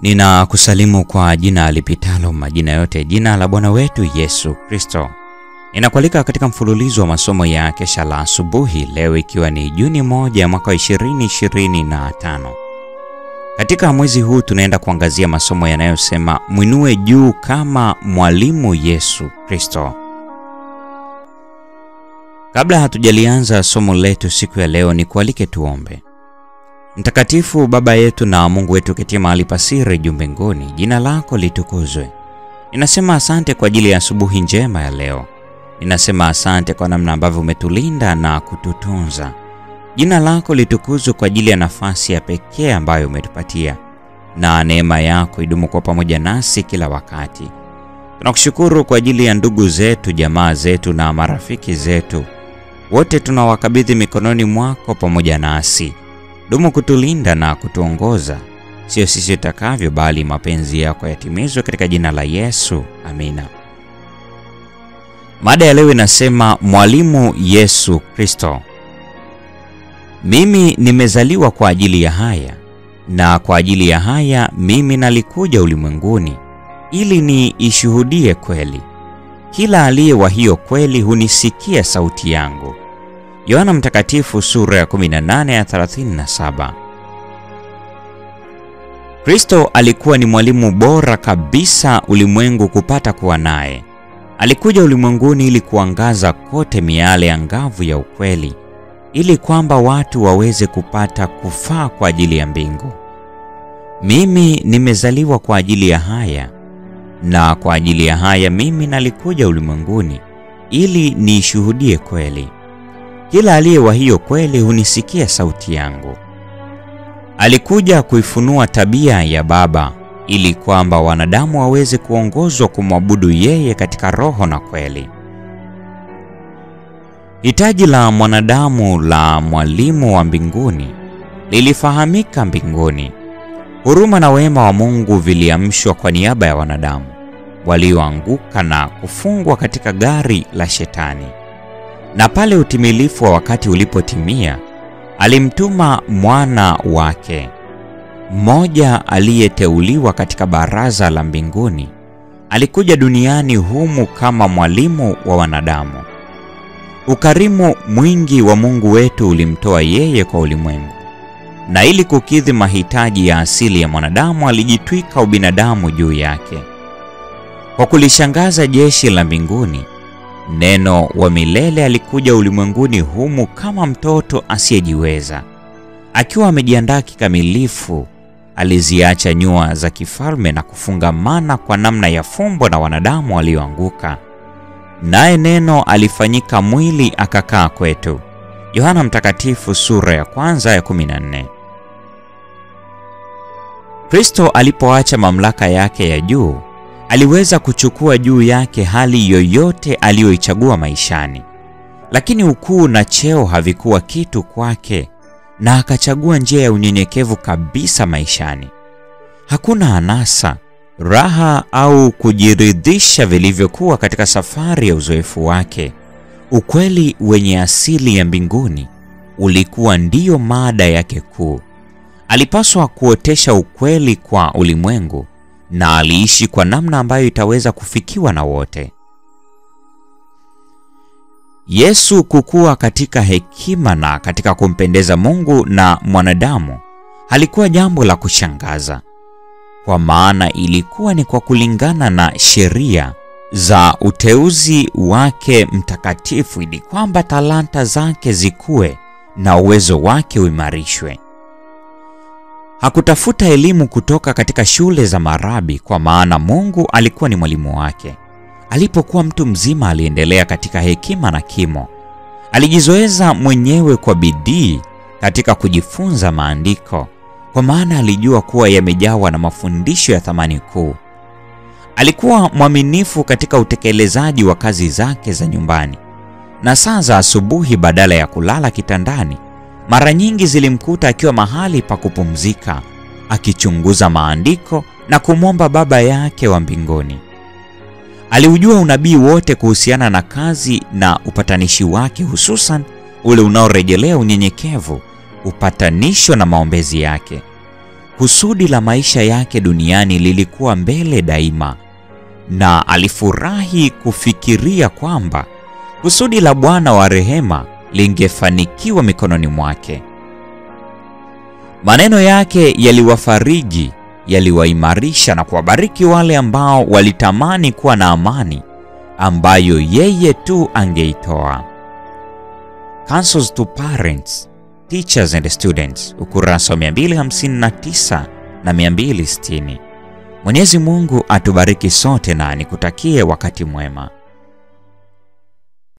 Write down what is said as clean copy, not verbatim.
Ninakusalimu kwa jina lipitalo majina yote, jina la Bwana wetu Yesu Kristo. Ninakualika katika mfululizo wa masomo ya kesha la asubuhi, leo ikiwa ni Juni 1 mwaka 2025. Katika mwezi huu tunaenda kuangazia masomo yanayosema mwinue juu kama mwalimu Yesu Kristo. Kabla hatujalianza somo letu siku ya leo, nikualike tuombe. Mtakatifu Baba yetu na Mungu wetu ketie mahali pa siri juu mbinguni, jina lako litukuzwe. Ninasema asante kwa ajili ya asubuhi njema ya leo. Ninasema asante kwa namna ambavyo umetulinda na kututunza. Jina lako litukuzwe kwa ajili ya nafasi ya pekee ambayo umetupatia, na neema yako idumu kwa pamoja nasi kila wakati. Tunakushukuru kwa ajili ya ndugu zetu, jamaa zetu na marafiki zetu. Wote tunawakabidhi mikononi mwako pamoja nasi. Dumu kutulinda na kutuongoza, sio sisi tutakavyo bali mapenzi yako yatimizwe katika jina la Yesu. Amina. Mada ya leo inasema mwalimu Yesu Kristo. Mimi nimezaliwa kwa ajili ya haya, na kwa ajili ya haya mimi nalikuja ulimwenguni ili niishuhudie kweli. Kila aliye wa hiyo kweli hunisikia sauti yangu. Yohana Mtakatifu sura ya 18 ya 37. Kristo alikuwa ni mwalimu bora kabisa ulimwengu kupata kuwa naye. Alikuja ulimwenguni ili kuangaza kote miale angavu ya ukweli, ili kwamba watu waweze kupata kufaa kwa ajili ya mbingu. Mimi nimezaliwa kwa ajili ya haya, na kwa ajili ya haya mimi nalikuja ulimwenguni ili niishuhudie kweli. Kila aliye wa hiyo kweli hunisikia sauti yangu. Alikuja kuifunua tabia ya Baba ili kwamba wanadamu waweze kuongozwa kumwabudu yeye katika roho na kweli. Hitaji la mwanadamu la mwalimu wa mbinguni lilifahamika mbinguni. Huruma na wema wa Mungu viliamshwa kwa niaba ya wanadamu walioanguka na kufungwa katika gari la Shetani. Na pale utimilifu wa wakati ulipotimia, alimtuma mwana wake mmoja aliyeteuliwa katika baraza la mbinguni. Alikuja duniani humu kama mwalimu wa wanadamu. Ukarimu mwingi wa Mungu wetu ulimtoa yeye kwa ulimwengu, na ili kukidhi mahitaji ya asili ya mwanadamu alijitwika ubinadamu juu yake. Kwa kulishangaza jeshi la mbinguni, Neno wa milele alikuja ulimwenguni humu kama mtoto asiyejiweza. Akiwa amejiandaa kikamilifu, aliziacha nyua za kifalme na kufungamana kwa namna ya fumbo na wanadamu walioanguka. Naye neno alifanyika mwili akakaa kwetu. Yohana Mtakatifu sura ya 1 ya 14. Kristo alipoacha mamlaka yake ya juu, aliweza kuchukua juu yake hali yoyote aliyoichagua maishani. Lakini ukuu na cheo havikuwa kitu kwake, na akachagua njia ya unyenyekevu kabisa maishani. Hakuna anasa, raha au kujiridhisha vilivyokuwa katika safari ya uzoefu wake. Ukweli wenye asili ya mbinguni ulikuwa ndiyo mada yake kuu. Alipaswa kuotesha ukweli kwa ulimwengu, na aliishi kwa namna ambayo itaweza kufikiwa na wote. Yesu kukua katika hekima na katika kumpendeza Mungu na mwanadamu halikuwa jambo la kushangaza, kwa maana ilikuwa ni kwa kulingana na sheria za uteuzi wake mtakatifu, ili kwamba talanta zake zikue na uwezo wake uimarishwe. Hakutafuta elimu kutoka katika shule za marabi, kwa maana Mungu alikuwa ni mwalimu wake. Alipokuwa mtu mzima aliendelea katika hekima na kimo. Alijizoeza mwenyewe kwa bidii katika kujifunza maandiko, kwa maana alijua kuwa yamejawa na mafundisho ya thamani kuu. Alikuwa mwaminifu katika utekelezaji wa kazi zake za nyumbani, na saa za asubuhi badala ya kulala kitandani, mara nyingi zilimkuta akiwa mahali pa kupumzika, akichunguza maandiko na kumwomba Baba yake wa mbinguni. Aliujua unabii wote kuhusiana na kazi na upatanishi wake, hususan ule unaorejelea unyenyekevu, upatanisho na maombezi yake. Kusudi la maisha yake duniani lilikuwa mbele daima, na alifurahi kufikiria kwamba kusudi la Bwana wa rehema lingefanikiwa mikononi mwake. Maneno yake yaliwafariji, yaliwaimarisha na kuwabariki wale ambao walitamani kuwa na amani ambayo yeye tu angeitoa. Counsels to Parents, Teachers and Students, ukurasa wa 259 na 260. Mwenyezi Mungu atubariki sote na nikutakie wakati mwema.